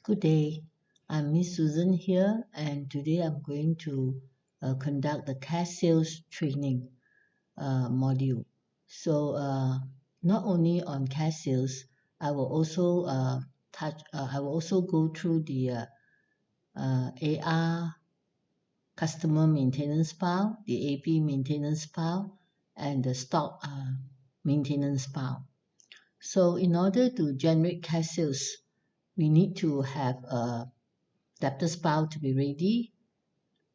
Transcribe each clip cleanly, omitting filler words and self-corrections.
Good day, I'm Miss Susan here, and today I'm going to conduct the cash sales training module. So, not only on cash sales, I will also I will also go through the AR customer maintenance file, the AP maintenance file, and the stock maintenance file. So, in order to generate cash sales, we need to have a debtors file to be ready,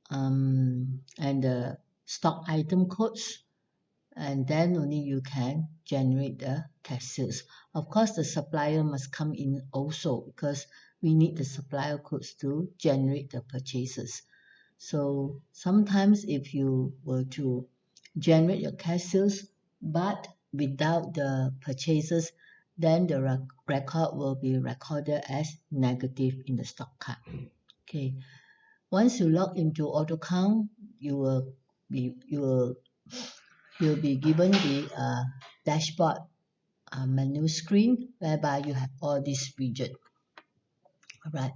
and the stock item codes, and then only you can generate the cash sales. Of course, the supplier must come in also because we need the supplier codes to generate the purchases. So sometimes if you were to generate your cash sales but without the purchases, then the record will be recorded as negative in the stock card. Okay. Once you log into Autocount, you will be given the dashboard menu screen whereby you have all these widgets. Alright,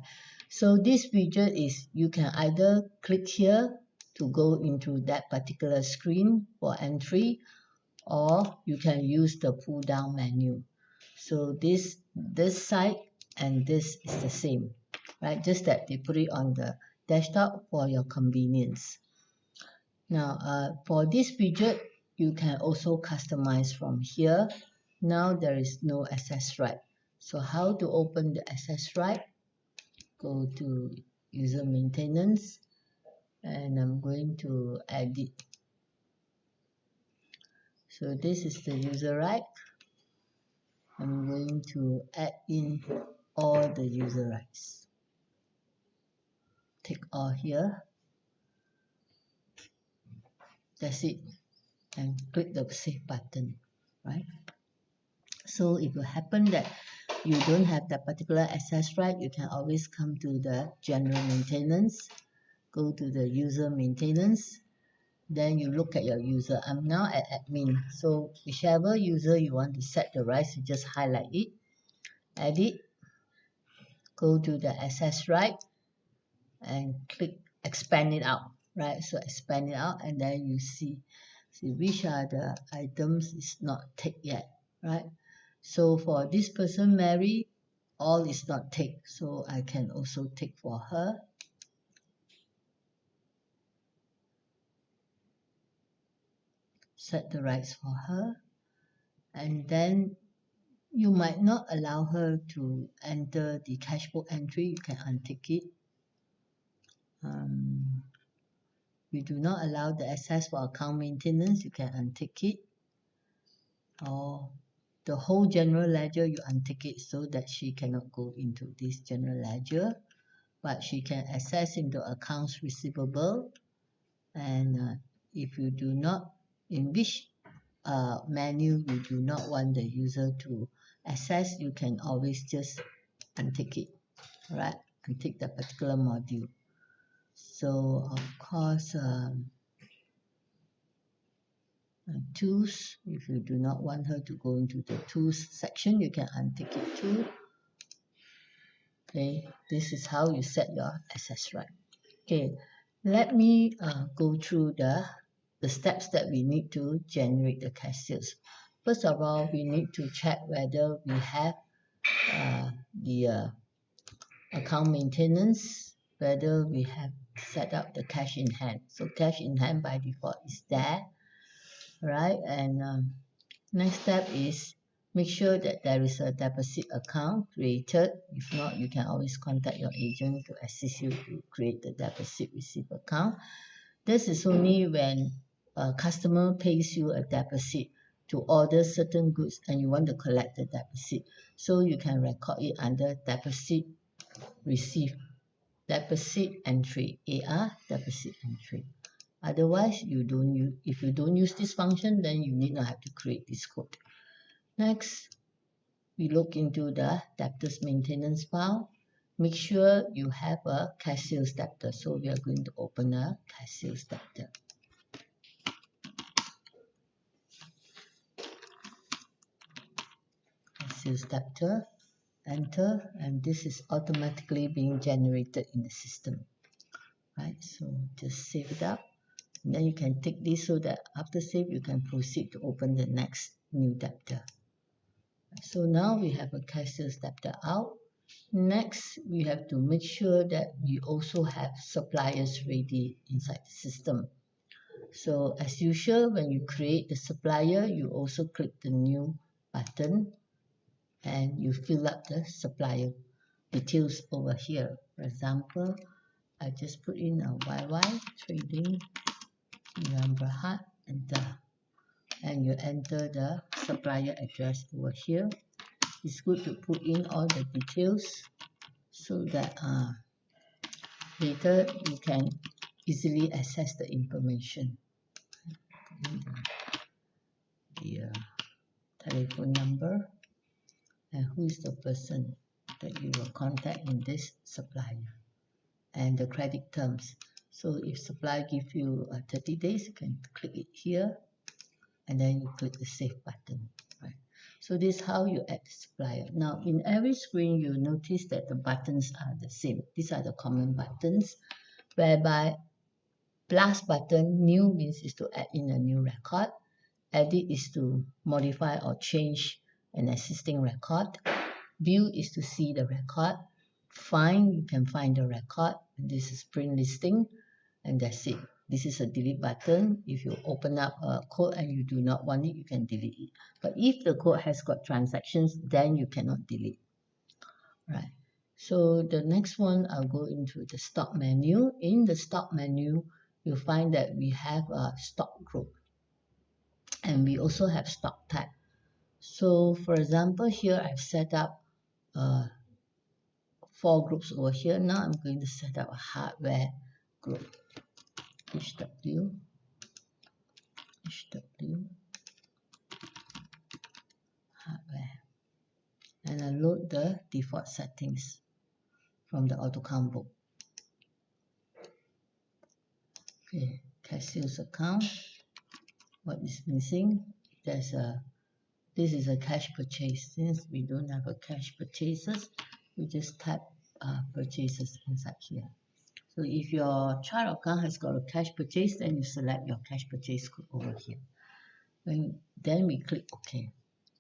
so this widget is you can either click here to go into that particular screen for entry, or you can use the pull down menu. So this side and this is the same, right? Just that they put it on the desktop for your convenience. Now, for this widget, you can also customize from here. Now there is no access right. So how to open the access right? Go to user maintenance, and I'm going to edit. So this is the user right. I'm going to add in all the user rights. Tick all here. That's it. And click the save button, right? So if it happen that you don't have that particular access right, you can always come to the general maintenance, go to the user maintenance, then you look at your user. I'm now at admin, so whichever user you want to set the rights, you just highlight it, edit, go to the access right, and click expand it out, right? So expand it out, and then you see which are the items is not ticked yet, right? So for this person Mary, all is not ticked, so I can also tick for her. Set the rights for her, and then you might not allow her to enter the cash book entry. You can untick it. You do not allow the access for account maintenance. You can untick it. Or the whole general ledger, you untick it so that she cannot go into this general ledger, but she can access into accounts receivable. And if you do not, in which menu you do not want the user to access, you can always just untick it, right? Untick the particular module. So of course, tools, if you do not want her to go into the tools section, you can untick it too. Okay, this is how you set your access right. Okay, let me go through the steps that we need to generate the cash sales. First of all, we need to check whether we have the account maintenance, whether we have set up the cash in hand. So cash in hand by default is there, right? And next step is make sure that there is a deposit account created. If not, you can always contact your agent to assist you to create the deposit receipt account. This is only when a customer pays you a deposit to order certain goods and you want to collect the deposit. So you can record it under deposit receipt, deposit entry, AR deposit entry. Otherwise, if you don't use this function, then you need not have to create this code. Next, we look into the debtors maintenance file. Make sure you have a cash sales debtor. So we are going to open a cash sales debtor. Cash sales debtor. enter, and this is automatically being generated in the system, right? So just save it up, and then you can tick this so that after save you can proceed to open the next new debtor. So now we have a cash sales debtor out. Next, we have to make sure that we also have suppliers ready inside the system. So as usual, when you create the supplier, you also click the new button and you fill up the supplier details over here. For example, I just put in a YY trading November Heart, enter, and you enter the supplier address over here. It's good to put in all the details so that later you can easily access the information. The telephone number and who is the person that you will contact in this supplier, and the credit terms. So if supplier give you 30 days, you can click it here and then you click the save button, right? So this is how you add the supplier. Now in every screen you notice that the buttons are the same. These are the common buttons, whereby plus button, new means is to add in a new record, edit is to modify or change an existing record, view is to see the record, find, you can find the record, and this is print listing, and that's it. This is a delete button. If you open up a code and you do not want it, you can delete it. But if the code has got transactions, then you cannot delete. Right. So the next one, I'll go into the stock menu. In the stock menu, you'll find that we have a stock group and we also have stock type. So for example, here I've set up 4 groups over here. Now I'm going to set up a hardware group. HW, hardware, and I load the default settings from the Autocount book. Okay, cash sales account. What is missing? This is a cash purchase. Since we don't have a cash purchases, we just type purchases inside here. So if your chart account has got a cash purchase, then you select your cash purchase code over here. Then we click OK.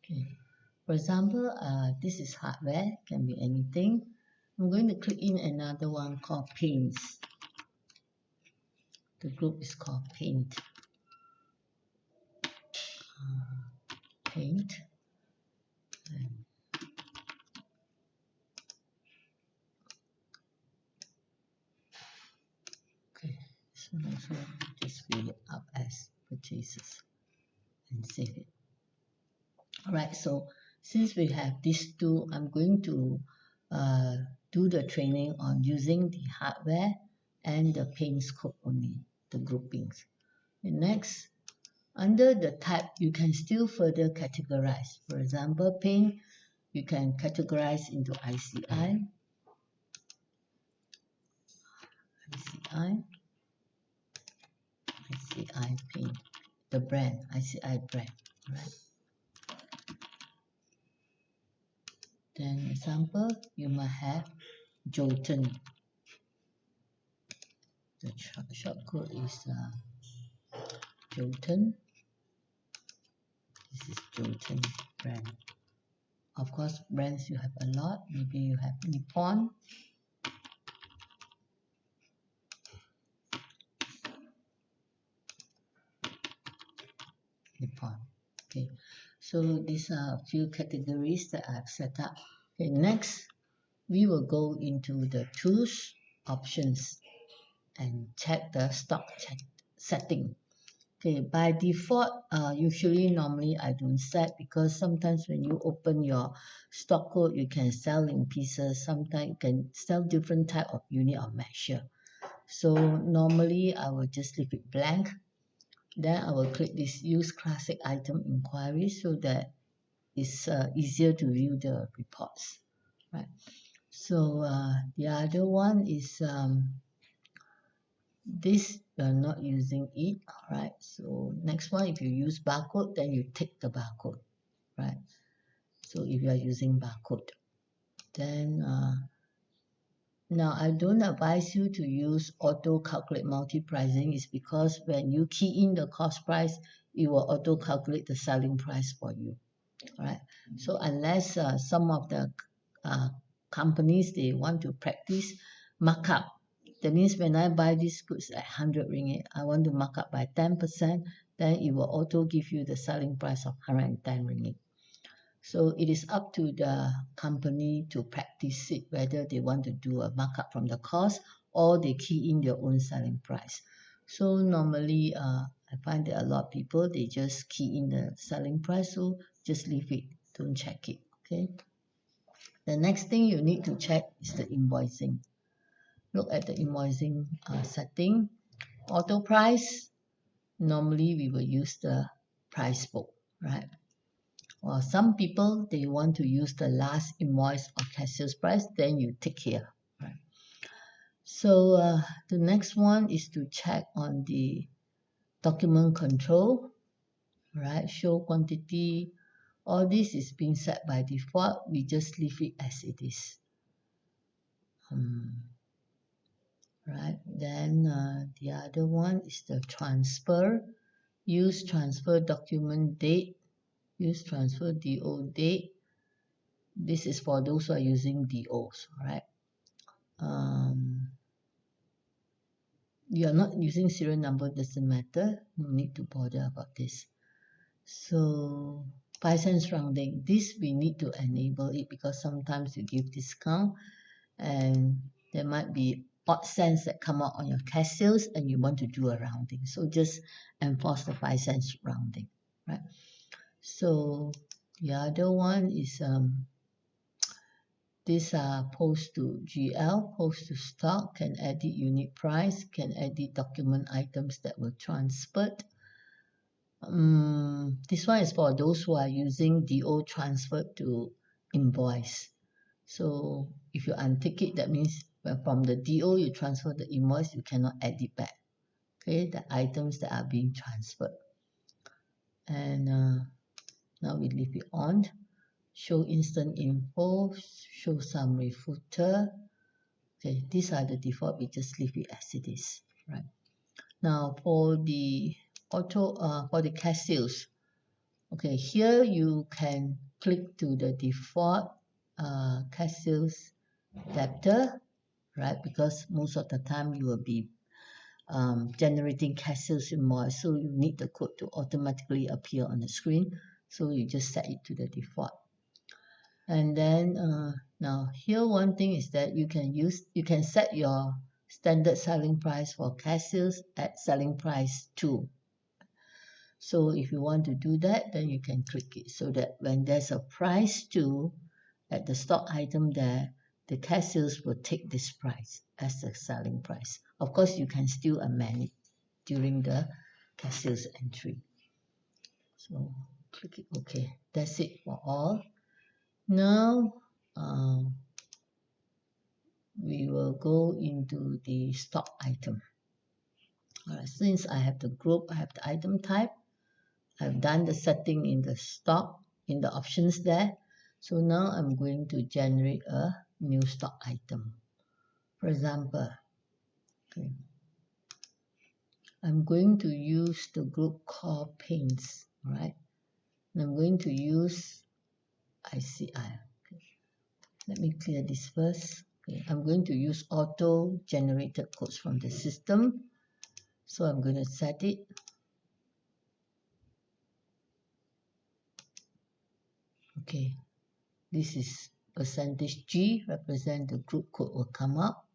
Okay. For example, this is hardware, can be anything. I'm going to click in another one called paints. The group is called paint. Paint. Okay, so also just fill it up as purchases and save it. Alright, so since we have these two, I'm going to do the training on using the hardware and the paint scope only, the groupings. And next, under the type, you can still further categorize. For example, paint, you can categorize into ICI, paint, the brand, ICI brand, right? Then example, you might have Jolton. The short code is Jolton. This is Jolton brand. Of course, brands you have a lot. Maybe you have Nippon. Okay, so these are a few categories that I've set up. Okay, next we will go into the tools options and check the stock setting. Okay, by default, usually normally I don't set, because sometimes when you open your stock code, you can sell in pieces. Sometimes you can sell different type of unit or measure. So normally I will just leave it blank. Then I will click this use classic item inquiry so that it's easier to view the reports, right? So the other one is this, you're not using it, all right? So next one, if you use barcode, then you tick the barcode, right? So if you are using barcode, Then now I don't advise you to use auto calculate multi-pricing is because when you key in the cost price, it will auto calculate the selling price for you. All right. So unless some of the companies they want to practice markup, that means when I buy these goods at 100 ringgit, I want to mark up by 10%, then it will auto give you the selling price of 110 ringgit. So it is up to the company to practice it, whether they want to do a markup from the cost or they key in their own selling price. So normally, I find that a lot of people, they just key in the selling price, so just leave it, don't check it, okay? The next thing you need to check is the invoicing. Look at the invoicing setting. Auto price, normally we will use the price book, right? Well, some people, they want to use the last invoice or cashier's price, then you tick here, right? So the next one is to check on the document control, right? Show quantity, all this is being set by default. We just leave it as it is. Right, then the other one is the transfer. Use transfer document date. Use transfer DO date. This is for those who are using DOs, right? You are not using serial number, doesn't matter. No need to bother about this. So 5 cents rounding. This we need to enable it because sometimes you give discount and there might be odd cents that come out on your cash sales and you want to do a rounding. So just enforce the 5 cents rounding, right? So the other one is these are post to GL, post to stock, can edit unit price, can edit document items that were transferred. This one is for those who are using DO transfer to invoice. So if you untick it, that means from the DO you transfer the invoice, you cannot edit back. Okay, the items that are being transferred. And now we leave it on. Show instant info, show summary footer. Okay, these are the default. We just leave it as it is, right? Now for the for the cash sales. Okay, here you can click to the default cash sales debtor, right? Because most of the time you will be generating cash sales invoice, so you need the code to automatically appear on the screen. So you just set it to the default. And then now here one thing is that you can set your standard selling price for cash sales at selling price 2. So if you want to do that, then you can click it so that when there's a price 2 at the stock item there, the cash sales will take this price as the selling price. Of course, you can still amend it during the cash sales entry. So click it OK. That's it for all. Now we will go into the stock item. Alright, since I have the group, I have the item type. I've done the setting in the stock, in the options there. So now I'm going to generate a new stock item. For example, okay, I'm going to use the group called paints, right? And I'm going to use ICI. Okay. Let me clear this first. Okay. I'm going to use auto generated codes from the system. So I'm going to set it. Okay, this is percentage G, represent the group code will come up,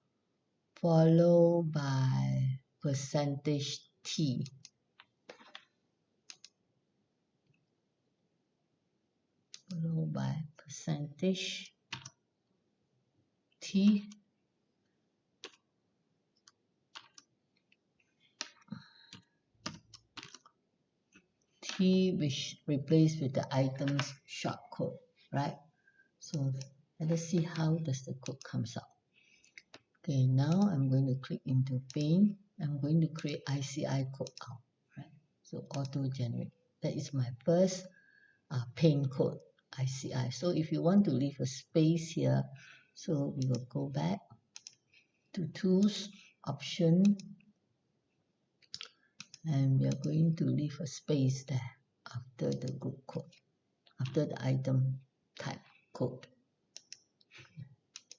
followed by percentage T. Followed by percentage T. T which replaced with the item's short code, right? So let us see how does the code comes out. Okay, now I'm going to click into paint. I'm going to create ICI code out, right? So auto generate. That is my first paint code. ICI. So if you want to leave a space here, so we will go back to Tools, Option, and we are going to leave a space there after the group code, after the item type code.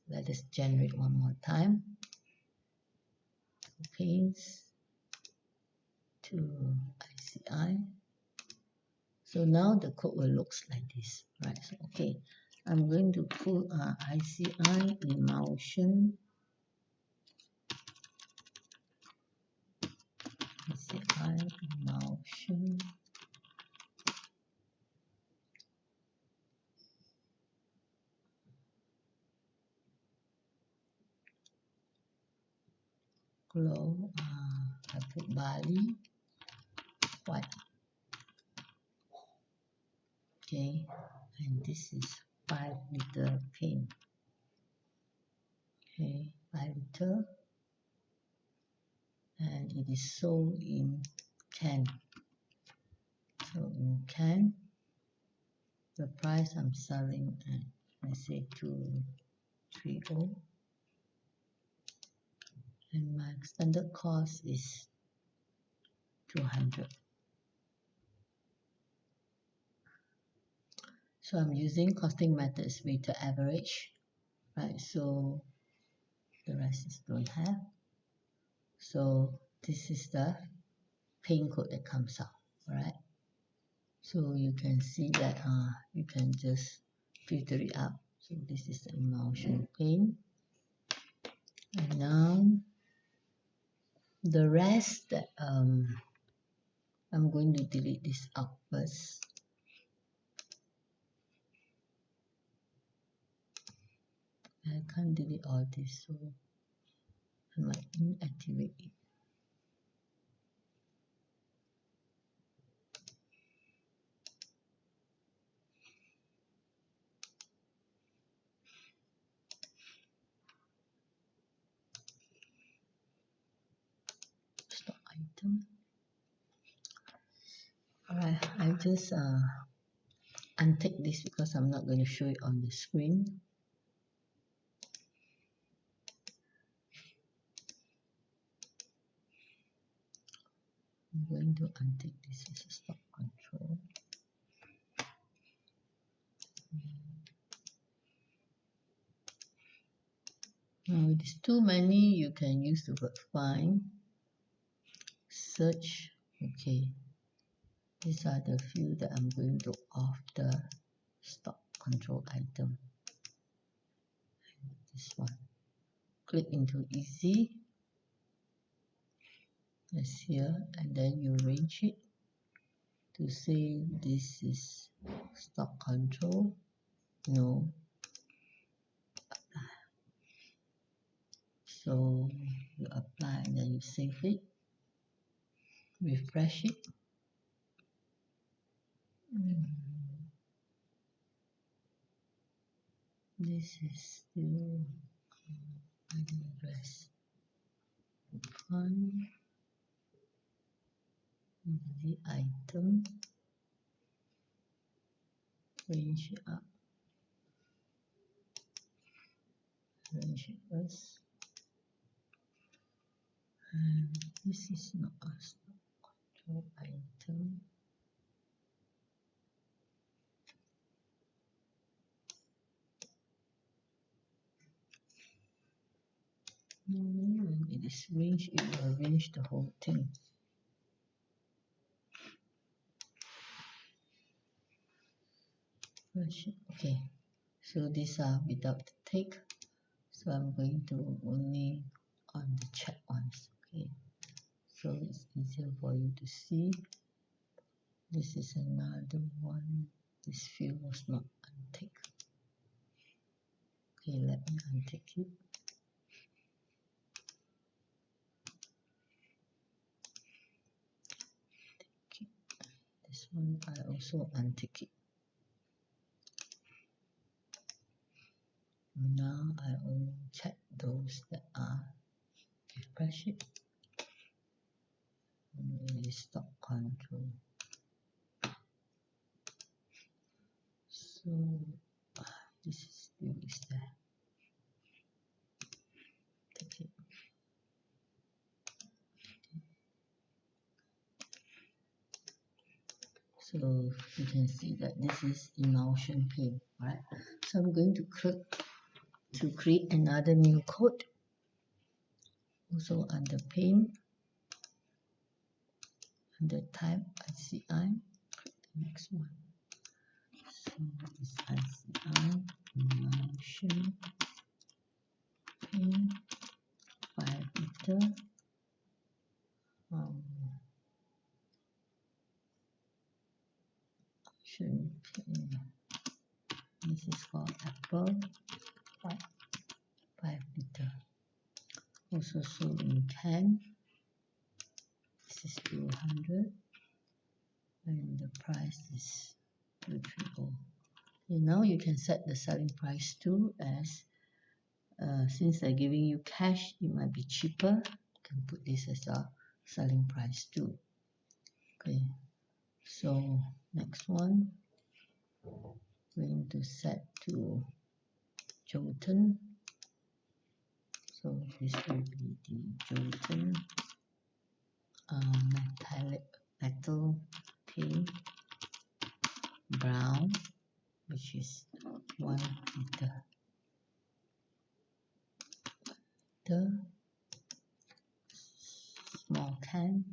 Let us generate one more time. Paste to ICI. So now the code will look like this, right? So, okay, I'm going to put ICI emulsion, ICI emulsion, glow, I put barley, white, okay, and this is 5 liter paint, okay, 5 liter, and it is sold in can. So in can, the price I'm selling at, let's say 230, and my standard cost is 200. So I'm using costing methods weighted average, right? So the rest is don't have. So this is the paint code that comes out, right? So you can see that you can just filter it up. So this is the emulsion paint, and now the rest that I'm going to delete this out first. I can't delete all this, so I might inactivate it. Stock item. Alright, I just untick this because I'm not going to show it on the screen. I'm going to untick this as a stock control. Now if it's too many, you can use the word find, search. Okay, these are the few that I'm going to off the stock control item. This one. Click into easy. It's here, and then you range it to say this is stock control. No. So you apply and then you save it, refresh it. This is still address. Find the item, range it up, range it first. And this is not a stock control item. When it is ranged, it will range the whole thing. Okay, so these are without the tick. So I'm going to only on the check ones. Okay, so it's easier for you to see. This is another one. This field was not unticked. Okay, let me untick it. Okay. This one I also untick it. Now I only check those that are refresh it. And it is stock control. So this is there. Take it. So you can see that this is emulsion paint, right? So I'm going to click to create another new code. Also under paint, under type ICI, the next one. So it's ICI emulsion paint 5 meter. This is called apple 5 liter. Also sold in can. This is 200 and the price is 230. Okay, now you can set the selling price too, as since they're giving you cash, it might be cheaper. You can put this as a selling price too. Okay, so next one, going to set to Jotun. So this will be the Jotun metallic metal paint brown, which is 1 liter. The small can,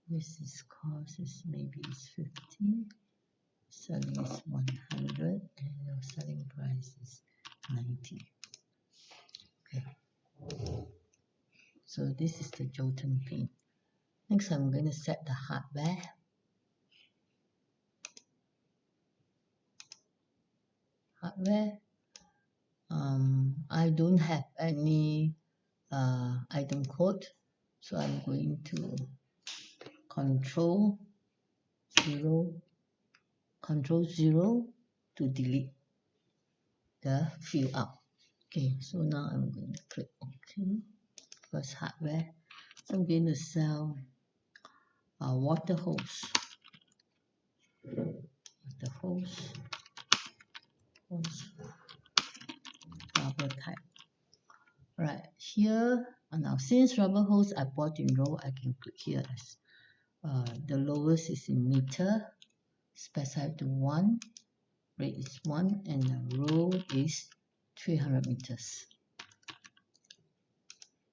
this is cost is maybe it's 50, selling is 100, and your selling price is 90. Okay, so this is the Jotun paint. Next, I'm going to set the hardware. I don't have any item code, so I'm going to control 0 to delete the fill out. Okay, so now I'm going to click OK. First hardware, so I'm going to sell a water hose. Rubber type. Right here, and now since rubber hose I bought in row, I can click here as the lowest is in meter, specify to 1, rate is 1, and the row is 300 meters.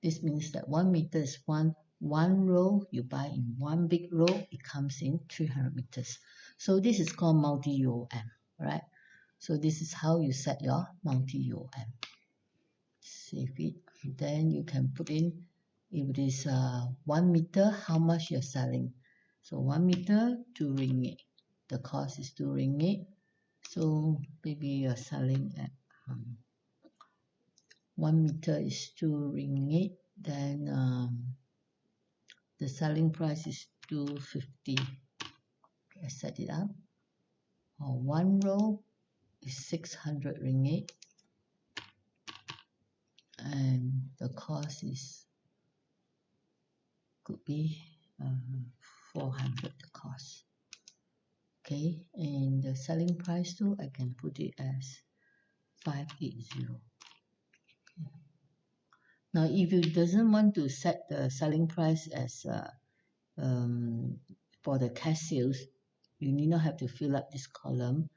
This means that 1 meter is one row you buy in one big row, it comes in 300 meters. So this is called multi-UOM, right? So this is how you set your multi-UOM. Save it. Then you can put in, if it is 1 meter, how much you're selling. So 1 meter, 2 ringgit. The cost is 2 ringgit. So maybe you're selling at 1 meter is 2 ringgit. Then the selling price is 250. Okay, I set it up. 1 row is 600 ringgit. And the cost is could be 400 the cost. Okay, and the selling price too, I can put it as 580. Okay. Now if you doesn't want to set the selling price as for the cash sales, you need not have to fill up this column,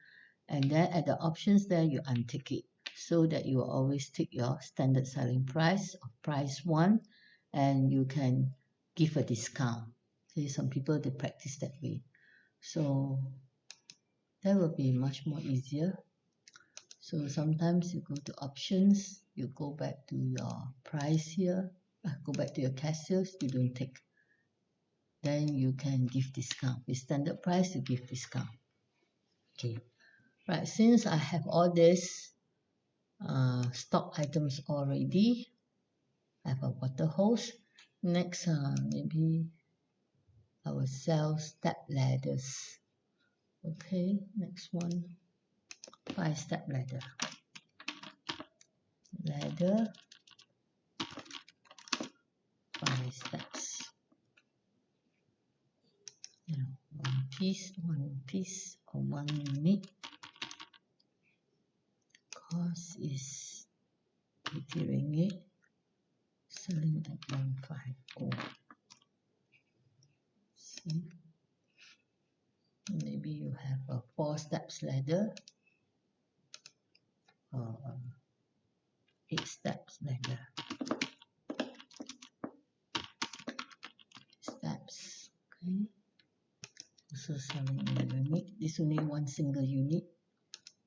and then at the options there you untick it, so that you will always take your standard selling price of price 1, and you can give a discount. Okay, some people they practice that way, so that will be much more easier. So sometimes you go to options, you go back to your price here, go back to your cash sales, you don't take, then you can give discount. With standard price you give discount. Okay, right, since I have all this stock items already, I have a water hose. Next, maybe I will sell step ladders. Okay, next one, 5-step ladder. 5 steps. One piece or 1 unit. cost is 80 ringgit, selling at 150. See, maybe you have a 4 steps ladder or 8 steps ladder. Steps, okay. Also selling in a unit. This only one single unit.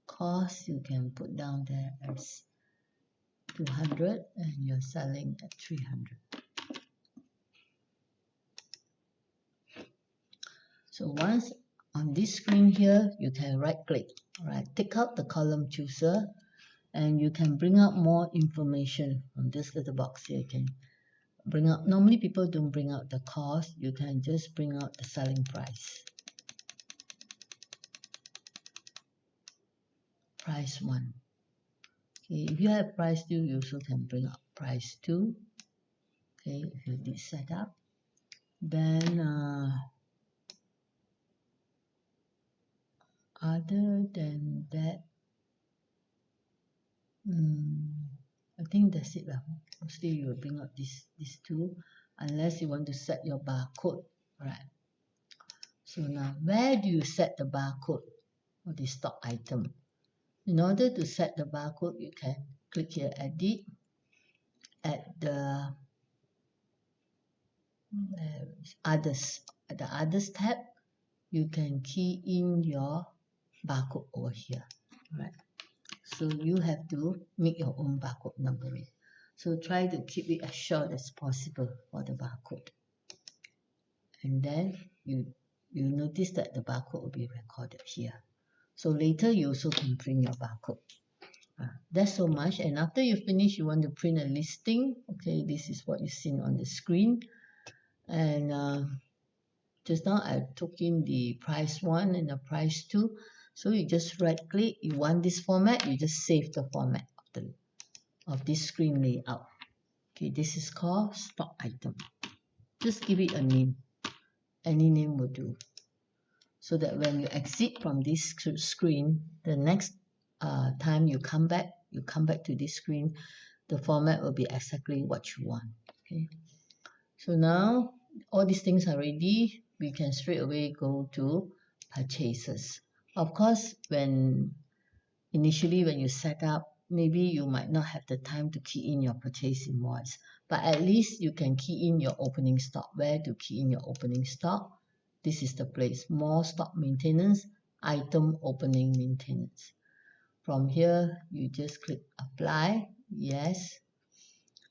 Cost you can put down there as 200 and you're selling at 300. So once on this screen here, you can right click, right, take out the column chooser and you can bring up more information from this little box here. You can bring up, normally people don't bring out the cost, you can just bring out the selling price. Price 1. Okay, if you have price 2, you also can bring up price 2. Okay, if you did set up, then other than that, I think that's it. Mostly you will bring up these two, unless you want to set your barcode. Right. So now, where do you set the barcode for the stock item? In order to set the barcode, you can click here, edit. At the others, at the others tab, you can key in your barcode over here. Right. So you have to make your own barcode numbering. So try to keep it as short as possible for the barcode. And then you notice that the barcode will be recorded here. So later you also can print your barcode. That's so much. And after you finish, you want to print a listing. Okay, this is what you've seen on the screen. And just now I took in the price 1 and the price 2. So you just right click, you want this format, you just save the format of this screen layout. Okay, this is called stock item. Just give it a name. Any name will do. So that when you exit from this screen, the next time you come back to this screen, the format will be exactly what you want. Okay. So now all these things are ready. We can straight away go to purchases. Of course, initially when you set up, maybe you might not have the time to key in your purchase invoice, but at least you can key in your opening stock. Where to key in your opening stock? This is the place, more stock maintenance, item opening maintenance. From here, you just click apply, yes,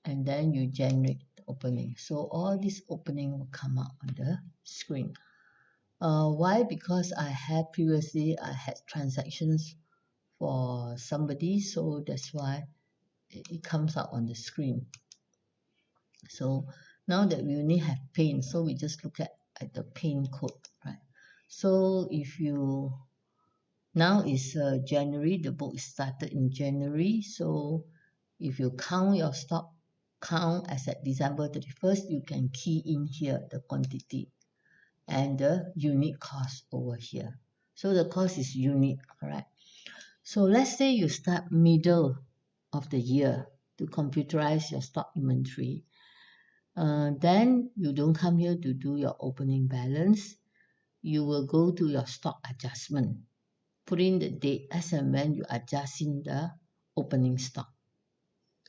and then you generate the opening. So all this opening will come out on the screen. Why? Because I had transactions for somebody, so that's why it comes out on the screen. So now that we only have paint, so we just look at the paint code, right? So if you now is January, the book is started in January, so if you count your stock count as at December 31st, you can key in here the quantity and the unit cost over here. So the cost is unit, correct? So let's say you start middle of the year to computerize your stock inventory. Then you don't come here to do your opening balance. You will go to your stock adjustment. Put in the date as and when you adjust in the opening stock.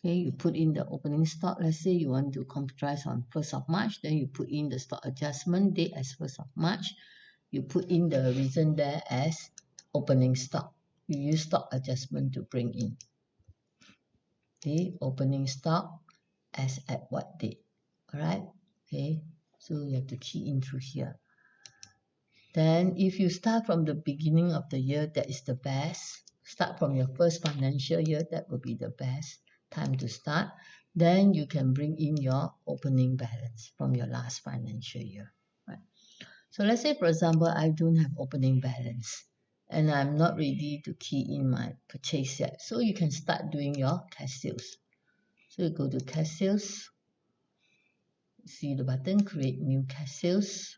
Okay, you put in the opening stock. Let's say you want to computerize on 1st of March. Then you put in the stock adjustment date as 1st of March. You put in the reason there as opening stock. You use stock adjustment to bring in. Okay, opening stock as at what date. Alright, okay, so you have to key in through here. Then if you start from the beginning of the year, that is the best. Start from your first financial year, that will be the best time to start. Then you can bring in your opening balance from your last financial year. Right? So let's say, for example, I don't have opening balance and I'm not ready to key in my purchase yet. So you can start doing your cash sales. So you go to cash sales. See the button, create new cash sales,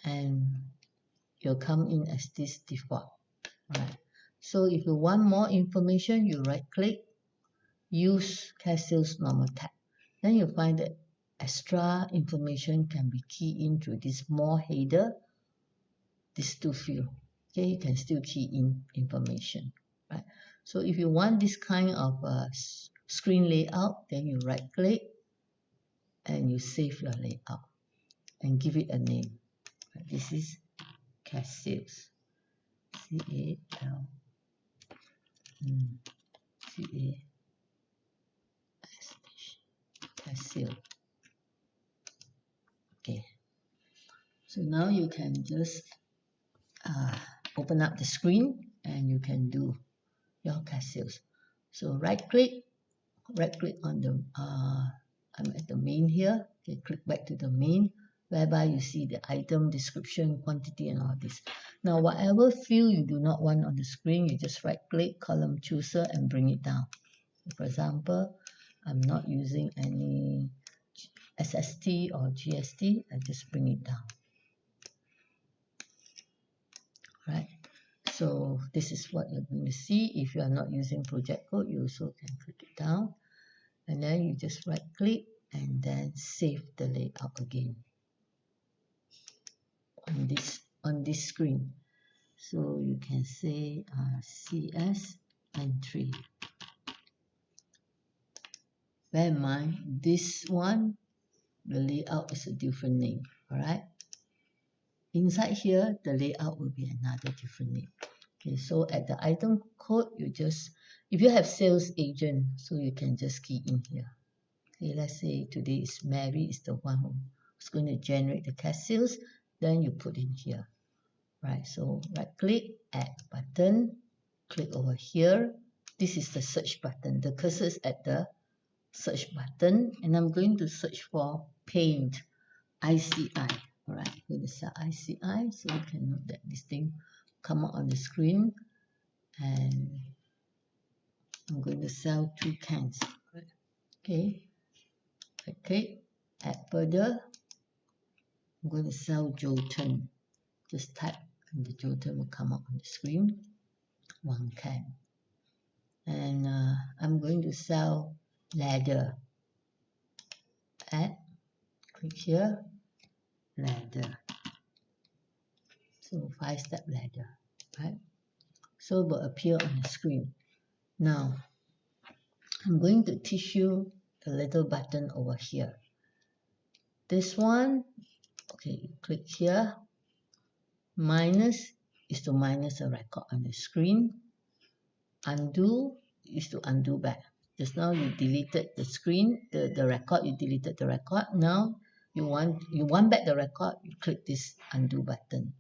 and you'll come in as this default. Right. So if you want more information, you right click, use cash sales normal tab. Then you find that extra information can be keyed in through this more header, these two field. Okay, you can still key in information, right? So if you want this kind of screen layout, then you right click and you save your layout and give it a name. This is cash sales, C-A-L cash sales. Okay, so now you can just open up the screen and you can do your cash sales. So right click on the I'm at the main here. Okay, click back to the main, whereby you see the item description, quantity, and all this. Now whatever field you do not want on the screen, you just right click, column chooser, and bring it down. For example, I'm not using any SST or GST, I just bring it down. Right, so this is what you're going to see. If you are not using project code, you also can click it down, and then you just right click and then save the layout again on this screen. So you can say CS entry. Bear in mind, this one, the layout is a different name. All right, inside here the layout will be another different name. Okay, so at the item code, you just, if you have sales agent, so you can just key in here. Okay, let's say today is Mary is the one who's going to generate the cash sales, then you put in here. Right, so right click, add button, click over here. This is the search button. The cursor is at the search button, and I'm going to search for paint, ICI. All right, I'm going to say ICI, so you can note that this thing come up on the screen, and I'm going to sell 2 cans. Okay, okay, add further. I'm going to sell Jolton. Just type and the Jolton will come up on the screen. 1 can. And I'm going to sell ladder. Add, click here, ladder. So 5-step ladder, right? So it will appear on the screen. Now, I'm going to teach you the little button over here. This one, okay, click here. Minus is to minus a record on the screen. Undo is to undo back. Just now you deleted the screen, the record, you deleted the record. Now you want back the record, you click this undo button.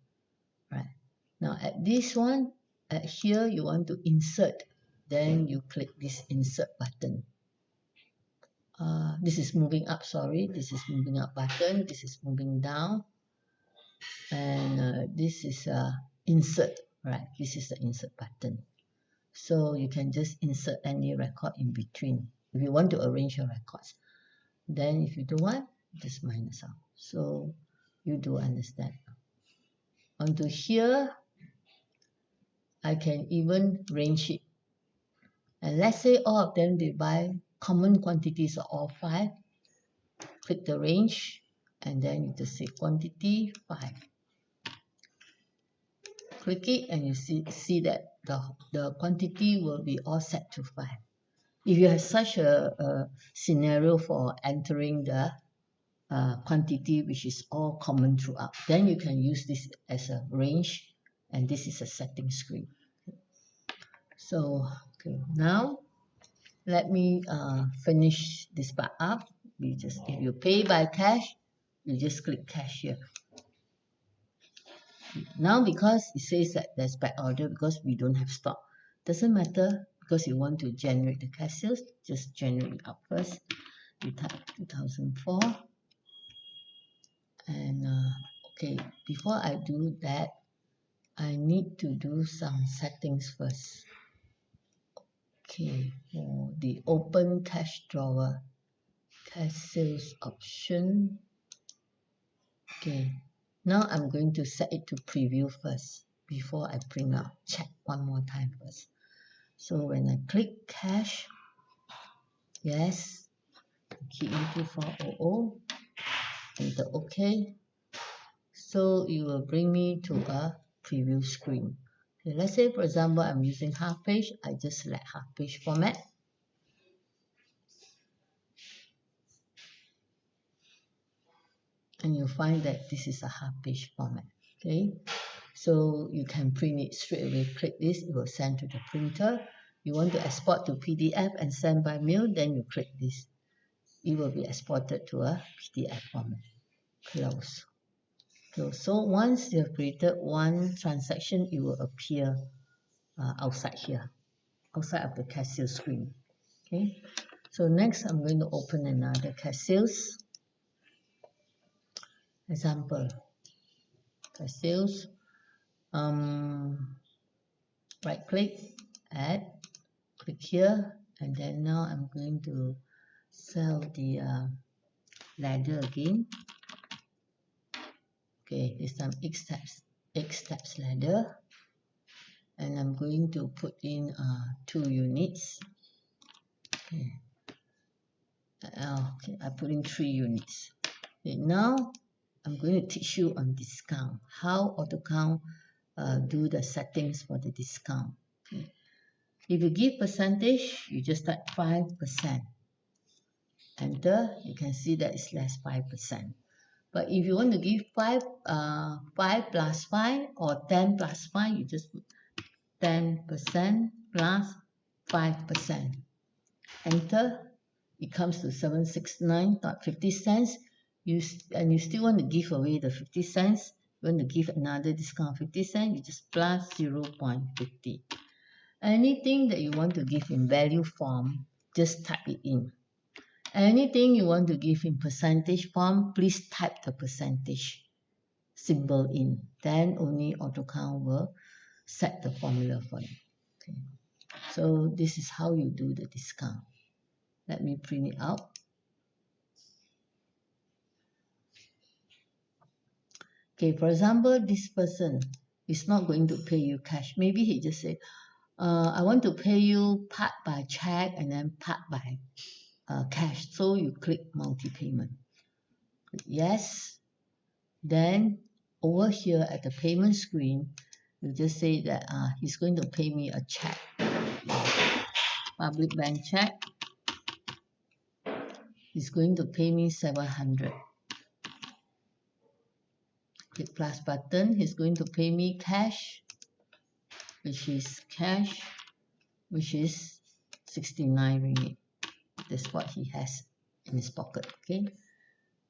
Right. Now at this one, at here you want to insert, then you click this insert button. This is moving up, sorry. This is moving up button, this is moving down. And this is insert, right? This is the insert button. So you can just insert any record in between if you want to arrange your records. Then if you don't want, just minus out. So you do understand. Onto here, I can even range it. And let's say all of them, they buy common quantities of all 5. Click the range, and then you just say quantity 5. Click it, and you see that the quantity will be all set to 5. If you have such a scenario for entering the quantity which is all common throughout, then you can use this as a range, and this is a setting screen. So okay, now let me finish this part up. If you pay by cash, you just click cash here. Now because it says that there's back order because we don't have stock, doesn't matter, because you want to generate the cash sales, just generate it up first. You type 2004, and okay, before I do that, I need to do some settings first. Okay, for the open cash drawer, cash sales option. Okay, now I'm going to set it to preview first. before I print out. Check one more time first. So when I click cash, yes, key into 400, enter OK. So it will bring me to a preview screen. Okay, let's say, for example, I'm using half page. I just select half page format. And you'll find that this is a half page format. Okay, so you can print it straight away. Click this, it will send to the printer. You want to export to PDF and send by mail, then you click this. It will be exported to a PDF format. Close. So once you have created one transaction, it will appear outside here, outside of the cash sales screen. Okay, so next I'm going to open another cash sales. Example, cash sales. Right click, add, click here, and then now I'm going to sell the ladder again. Okay, this time X steps ladder, and I'm going to put in 2 units. Okay. Okay, I put in 3 units. Okay, now I'm going to teach you on discount, how Autocount do the settings for the discount. Okay. If you give percentage, you just type 5%. Enter, you can see that it's less 5%. But if you want to give 5 plus 5 or 10 plus 5, you just put 10% plus 5%. Enter, it comes to 769.50 cents. You still want to give away the 50 cents. You want to give another discount 50 cents, you just plus 0.50. Anything that you want to give in value form, just type it in. Anything you want to give in percentage form, please type the percentage symbol in. Then only Autocount will set the formula for you. Okay. So this is how you do the discount. Let me print it out. Okay, for example, this person is not going to pay you cash. Maybe he just said, I want to pay you part by check and then part by cash. So you click multi-payment. Yes. Then over here at the payment screen, you just say that he's going to pay me a check. Public bank check. He's going to pay me 700. Click plus button. He's going to pay me cash, which is 69 ringgit. That's what he has in his pocket. Okay,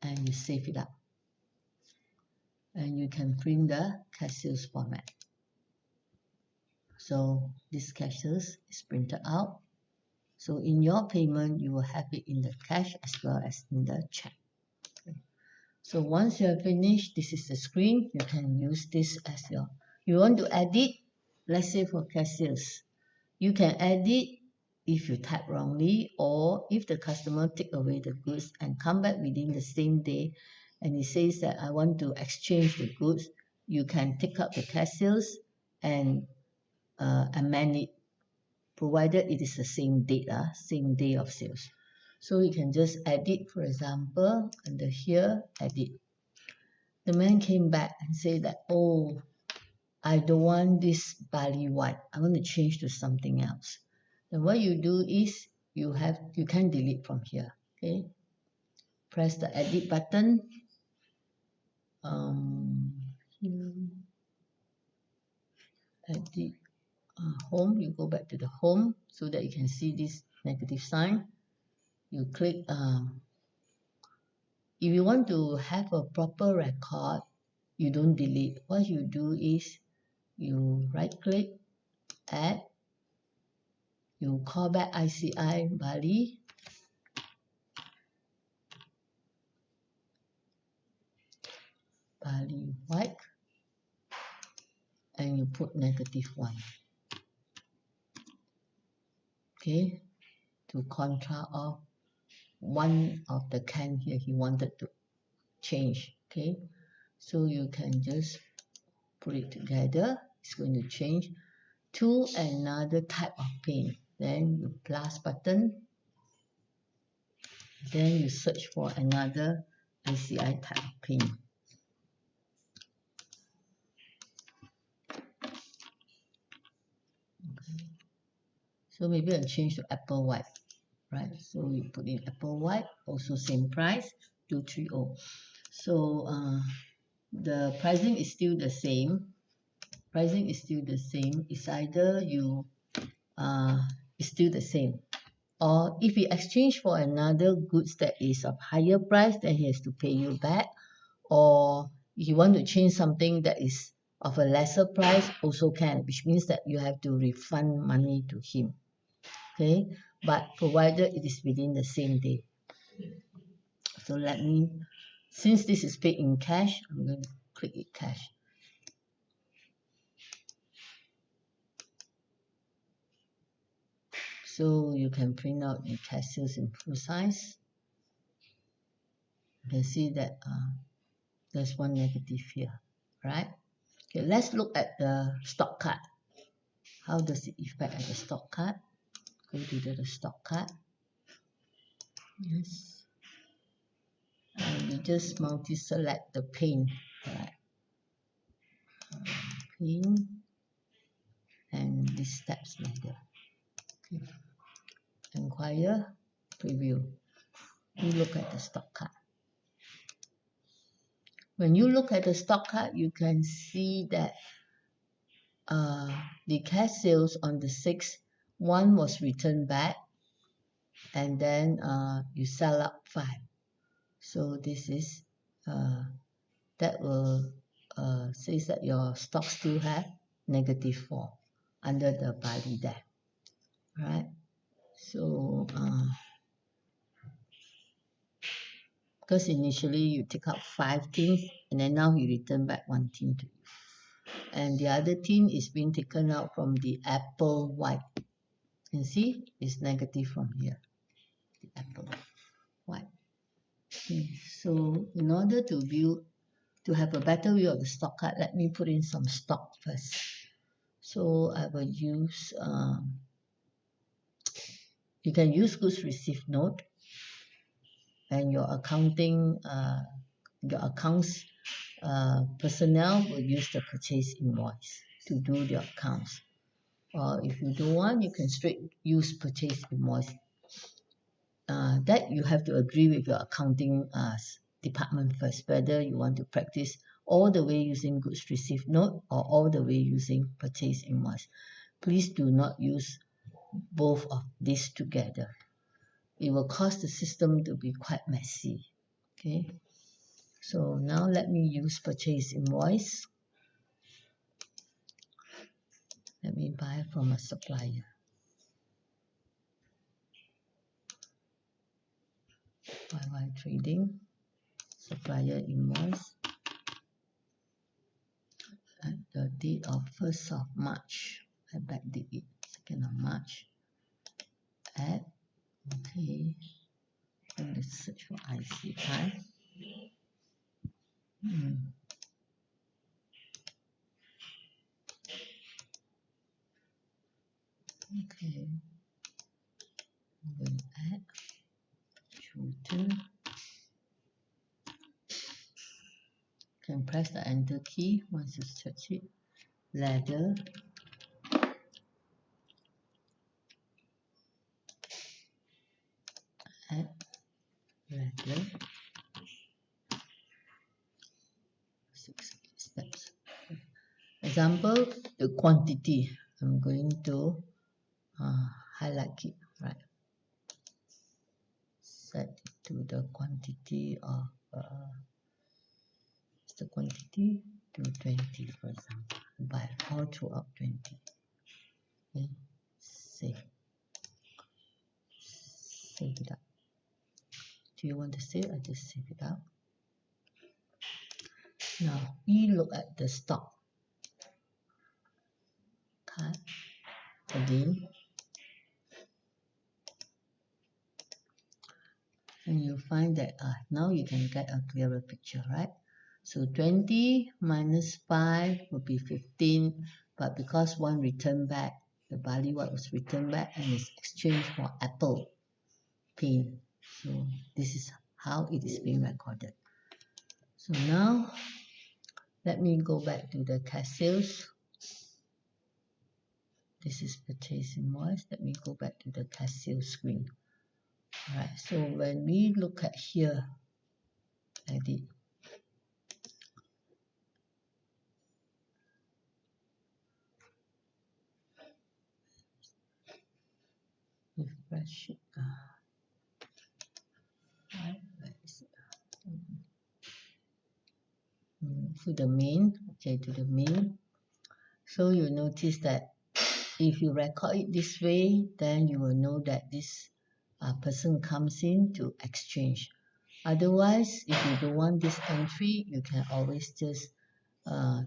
and you save it up, and you can print the cash sales format. So this cash sales is printed out. So in your payment, you will have it in the cash as well as in the check. Okay. So once you have finished, this is the screen. You can use this as your. You want to edit, let's say for cash sales, you can edit if you type wrongly, or if the customer take away the goods and come back within the same day, and he says that I want to exchange the goods, you can take up the cash sales and amend it, provided it is the same date, same day of sales. So you can just edit, for example, under here, edit. The man came back and said that, oh, I don't want this barley white. I want to change to something else. Then what you do is you can delete from here. Okay, press the edit button. Edit home. You go back to the home so that you can see this negative sign. You click. If you want to have a proper record, you don't delete. What you do is you right click, add. You call back ICI Bali. Bali white, and you put -1. Okay, to contra off one of the can here he wanted to change. Okay, so you can just put it together it's going to change to another type of paint. Then you plus button, then you search for another ICI type of paint. Okay. So maybe I'll change to apple white, right? So we put in apple white, also same price, 230. So the pricing is still the same. Pricing is still the same. It's either you it's still the same. Or if you exchange for another goods that is of higher price, then he has to pay you back. Or if you want to change something that is of a lesser price, also can, which means that you have to refund money to him. Okay, but provided it is within the same day. So let me, since this is paid in cash, I'm going to click it cash. So you can print out the cash sales in full size. You can see that there's one negative here, right? Okay, let's look at the stock card. How does it affect at the stock card? Go to the stock card. Yes. And we just multi-select the paint, right? Paint and these steps later. Okay. Inquire, preview. You look at the stock card. When you look at the stock card, you can see that the cash sales on the 6th, one was returned back, and then you sell up 5. So this is that will says that your stock still have -4 under the body there, right? So because initially you take out 5 things and then now you return back 1 thing to you, and the other thing is being taken out from the apple white. You can see it's negative from here, the apple white. Okay, so in order to have a better view of the stock card, let me put in some stock first. So I will use, you can use goods received note, and your accounting, your accounts personnel will use the purchase invoice to do the accounts. Or if you don't want, you can straight use purchase invoice. That you have to agree with your accounting department first, whether you want to practice all the way using goods received note or all the way using purchase invoice. Please do not use both of these together. It will cause the system to be quite messy. Okay, so now let me use purchase invoice. Let me buy from a supplier. YY trading, supplier invoice at the date of 1st of March. I backdate it, 2nd of March. Add, okay, and let's search for ICI. Okay, I'm going to add shooter. Can press the enter key once you search it. Ladder, add ladder, 6 steps. Example, the quantity. I'm going to highlight it, right? Set it to the quantity of the quantity to 20, for example. Buy all throughout 20. Okay, save it up. Do you want to save? I just save it up. Now we look at the stock card again, and you find that now you can get a clearer picture, right? So 20 minus 5 will be 15, but because one returned back, the barley white was returned back and is exchanged for apple pain. So this is how it is being recorded. So now let me go back to the cash sales. This is purchase invoice. Let me go back to the cash sales screen. Alright, so when we look at here, edit, refresh it. Right, where is it? To the main, okay, to the main. So you notice that if you record it this way, then you will know that this person comes in to exchange. Otherwise, if you don't want this entry, you can always just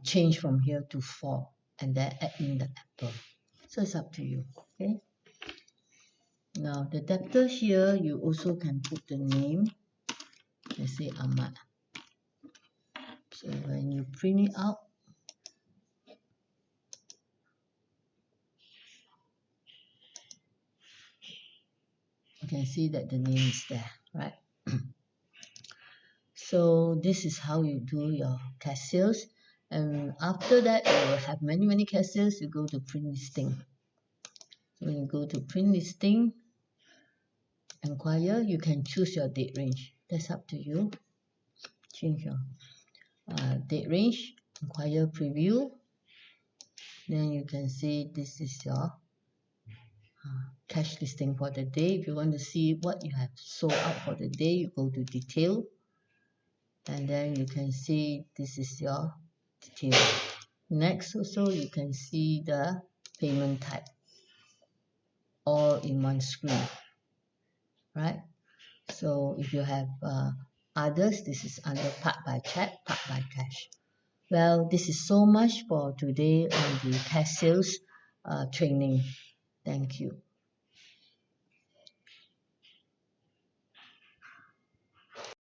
change from here to 4 and then add in the apple. So it's up to you. Okay. Now the debtor here, you also can put the name. Let's say Ahmad. So when you print it out, you can see that the name is there, right? So this is how you do your cash sales. And after that, you will have many cash sales. You go to print listing. So when you go to print listing, inquire, you can choose your date range. That's up to you. Change your date range, inquire preview. Then you can see this is your cash listing for the day. If you want to see what you have sold out for the day, you go to detail. And then you can see this is your detail. Next, also you can see the payment type all in one screen, right? So if you have others, this is under part by check, part by cash. Well, this is so much for today on the cash sales training. Thank you.